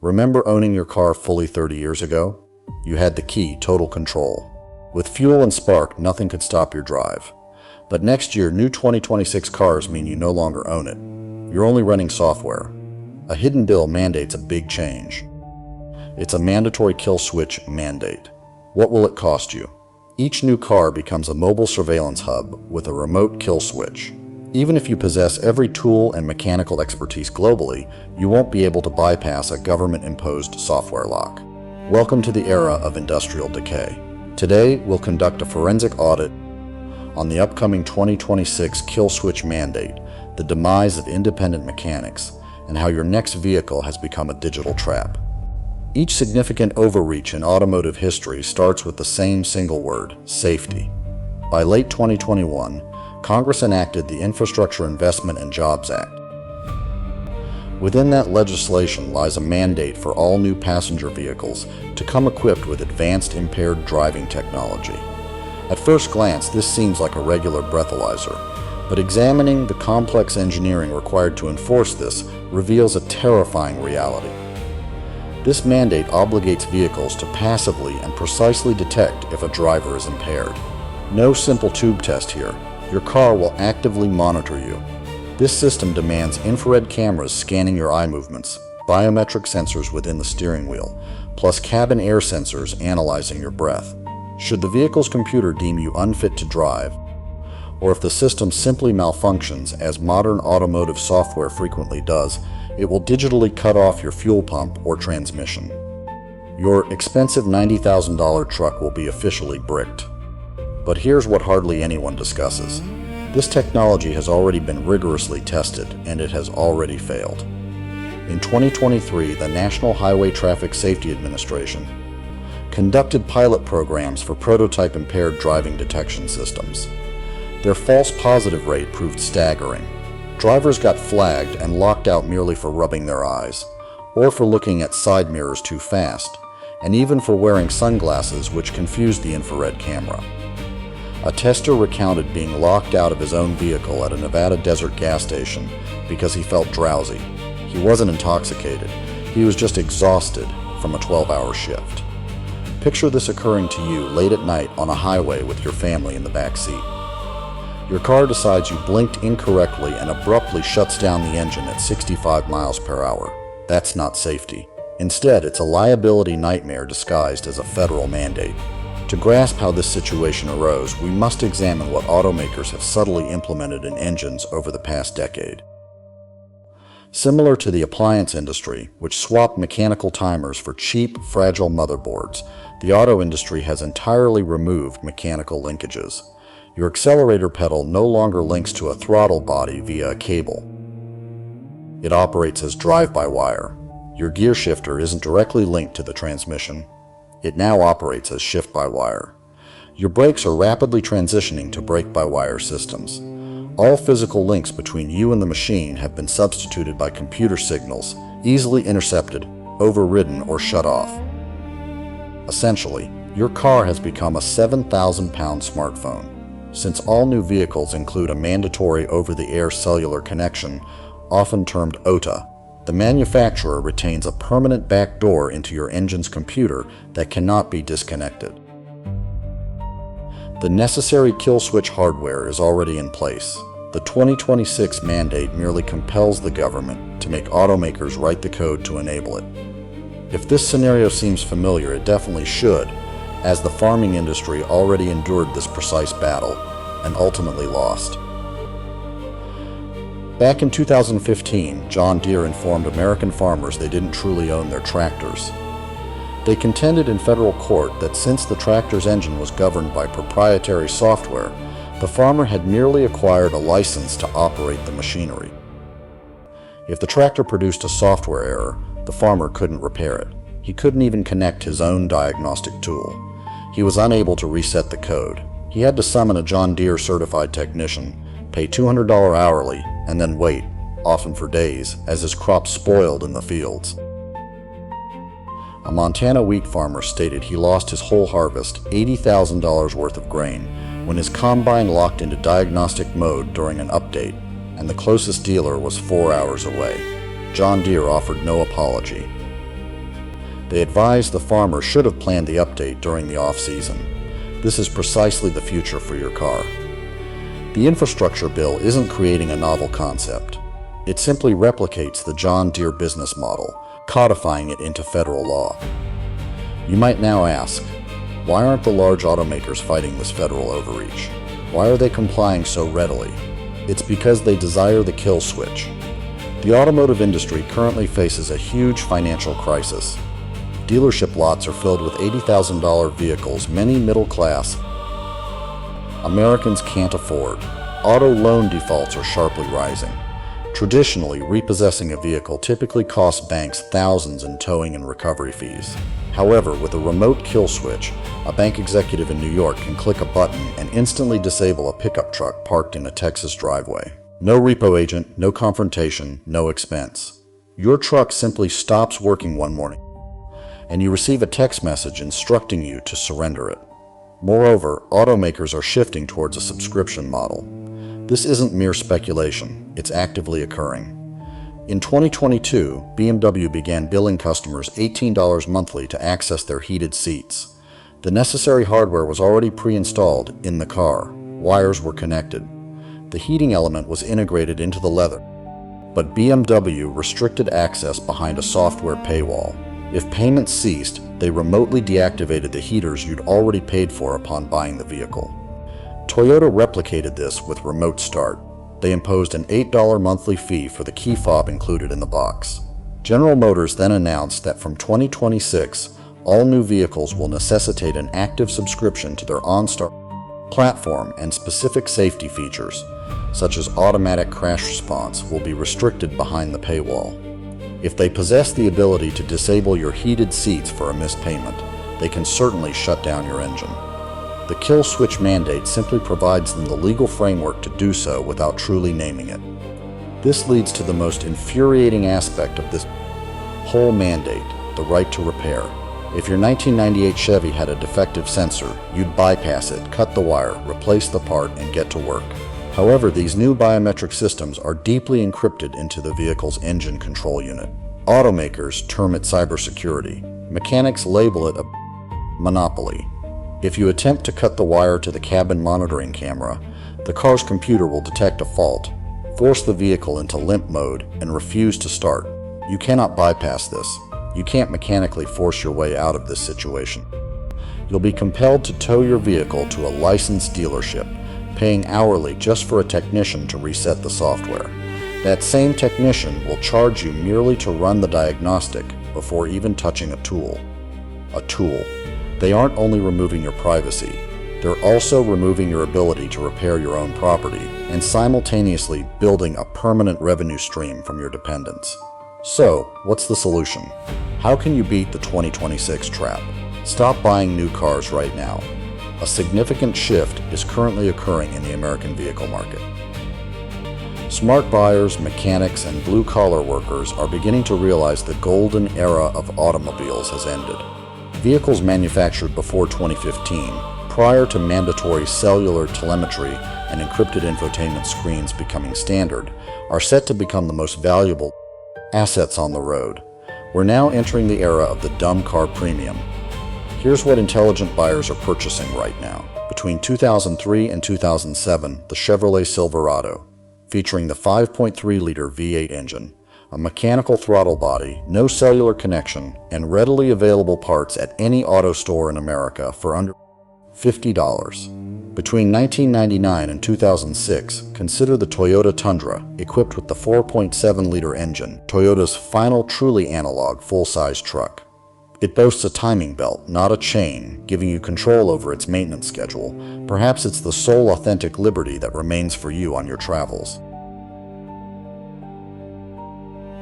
Remember owning your car fully 30 years ago? You had the key, total control. With fuel and spark, nothing could stop your drive. But next year, new 2026 cars mean you no longer own it. You're only running software. A hidden bill mandates a big change. It's a mandatory kill switch mandate. What will it cost you? Each new car becomes a mobile surveillance hub with a remote kill switch. Even if you possess every tool and mechanical expertise globally, you won't be able to bypass a government-imposed software lock. Welcome to the era of industrial decay. Today, we'll conduct a forensic audit on the upcoming 2026 kill switch mandate, the demise of independent mechanics, and how your next vehicle has become a digital trap. Each significant overreach in automotive history starts with the same single word, safety. By late 2021, Congress enacted the Infrastructure Investment and Jobs Act. Within that legislation lies a mandate for all new passenger vehicles to come equipped with advanced impaired driving technology. At first glance, this seems like a regular breathalyzer, but examining the complex engineering required to enforce this reveals a terrifying reality. This mandate obligates vehicles to passively and precisely detect if a driver is impaired. No simple tube test here. Your car will actively monitor you. This system demands infrared cameras scanning your eye movements, biometric sensors within the steering wheel, plus cabin air sensors analyzing your breath. Should the vehicle's computer deem you unfit to drive, or if the system simply malfunctions, as modern automotive software frequently does, it will digitally cut off your fuel pump or transmission. Your expensive $90,000 truck will be officially bricked. But here's what hardly anyone discusses. This technology has already been rigorously tested, and it has already failed. In 2023, the National Highway Traffic Safety Administration conducted pilot programs for prototype impaired driving detection systems. Their false positive rate proved staggering. Drivers got flagged and locked out merely for rubbing their eyes, or for looking at side mirrors too fast, and even for wearing sunglasses which confused the infrared camera. A tester recounted being locked out of his own vehicle at a Nevada desert gas station because he felt drowsy. He wasn't intoxicated. He was just exhausted from a 12-hour shift. Picture this occurring to you late at night on a highway with your family in the back seat. Your car decides you blinked incorrectly and abruptly shuts down the engine at 65 miles per hour. That's not safety. Instead, it's a liability nightmare disguised as a federal mandate. To grasp how this situation arose, we must examine what automakers have subtly implemented in engines over the past decade. Similar to the appliance industry, which swapped mechanical timers for cheap, fragile motherboards, the auto industry has entirely removed mechanical linkages. Your accelerator pedal no longer links to a throttle body via a cable. It operates as drive-by-wire. Your gear shifter isn't directly linked to the transmission. It now operates as shift-by-wire. Your brakes are rapidly transitioning to brake-by-wire systems. All physical links between you and the machine have been substituted by computer signals, easily intercepted, overridden, or shut off. Essentially, your car has become a 7,000-pound smartphone. Since all new vehicles include a mandatory over-the-air cellular connection, often termed OTA, the manufacturer retains a permanent backdoor into your engine's computer that cannot be disconnected. The necessary kill switch hardware is already in place. The 2026 mandate merely compels the government to make automakers write the code to enable it. If this scenario seems familiar, it definitely should, as the farming industry already endured this precise battle and ultimately lost. Back in 2015, John Deere informed American farmers they didn't truly own their tractors. They contended in federal court that since the tractor's engine was governed by proprietary software, the farmer had merely acquired a license to operate the machinery. If the tractor produced a software error, the farmer couldn't repair it. He couldn't even connect his own diagnostic tool. He was unable to reset the code. He had to summon a John Deere certified technician, pay $200 hourly, and then wait, often for days, as his crops spoiled in the fields. A Montana wheat farmer stated he lost his whole harvest, $80,000 worth of grain, when his combine locked into diagnostic mode during an update, and the closest dealer was 4 hours away. John Deere offered no apology. They advise the farmer should have planned the update during the off-season. This is precisely the future for your car. The infrastructure bill isn't creating a novel concept. It simply replicates the John Deere business model, codifying it into federal law. You might now ask, why aren't the large automakers fighting this federal overreach? Why are they complying so readily? It's because they desire the kill switch. The automotive industry currently faces a huge financial crisis. Dealership lots are filled with $80,000 vehicles many middle-class Americans can't afford. Auto loan defaults are sharply rising. Traditionally, repossessing a vehicle typically costs banks thousands in towing and recovery fees. However, with a remote kill switch, a bank executive in New York can click a button and instantly disable a pickup truck parked in a Texas driveway. No repo agent, no confrontation, no expense. Your truck simply stops working one morning, and you receive a text message instructing you to surrender it. Moreover, automakers are shifting towards a subscription model. This isn't mere speculation, it's actively occurring. In 2022, BMW began billing customers $18 monthly to access their heated seats. The necessary hardware was already pre-installed in the car. Wires were connected. The heating element was integrated into the leather, but BMW restricted access behind a software paywall. If payments ceased, they remotely deactivated the heaters you'd already paid for upon buying the vehicle. Toyota replicated this with Remote Start. They imposed an $8 monthly fee for the key fob included in the box. General Motors then announced that from 2026, all new vehicles will necessitate an active subscription to their OnStar platform, and specific safety features, such as automatic crash response, will be restricted behind the paywall. If they possess the ability to disable your heated seats for a missed payment, they can certainly shut down your engine. The kill switch mandate simply provides them the legal framework to do so without truly naming it. This leads to the most infuriating aspect of this whole mandate, the right to repair. If your 1998 Chevy had a defective sensor, you'd bypass it, cut the wire, replace the part, and get to work. However, these new biometric systems are deeply encrypted into the vehicle's engine control unit. Automakers term it cybersecurity. Mechanics label it a monopoly. If you attempt to cut the wire to the cabin monitoring camera, the car's computer will detect a fault, force the vehicle into limp mode, and refuse to start. You cannot bypass this. You can't mechanically force your way out of this situation. You'll be compelled to tow your vehicle to a licensed dealership, paying hourly just for a technician to reset the software. That same technician will charge you merely to run the diagnostic before even touching a tool. A tool. They aren't only removing your privacy, they're also removing your ability to repair your own property and simultaneously building a permanent revenue stream from your dependents. So, what's the solution? How can you beat the 2026 trap? Stop buying new cars right now. A significant shift is currently occurring in the American vehicle market. Smart buyers, mechanics, and blue-collar workers are beginning to realize the golden era of automobiles has ended. Vehicles manufactured before 2015, prior to mandatory cellular telemetry and encrypted infotainment screens becoming standard, are set to become the most valuable assets on the road. We're now entering the era of the dumb car premium. Here's what intelligent buyers are purchasing right now. Between 2003 and 2007, the Chevrolet Silverado, featuring the 5.3-liter V8 engine, a mechanical throttle body, no cellular connection, and readily available parts at any auto store in America for under $50. Between 1999 and 2006, consider the Toyota Tundra, equipped with the 4.7-liter engine, Toyota's final truly analog full-size truck. It boasts a timing belt, not a chain, giving you control over its maintenance schedule. Perhaps it's the sole authentic liberty that remains for you on your travels.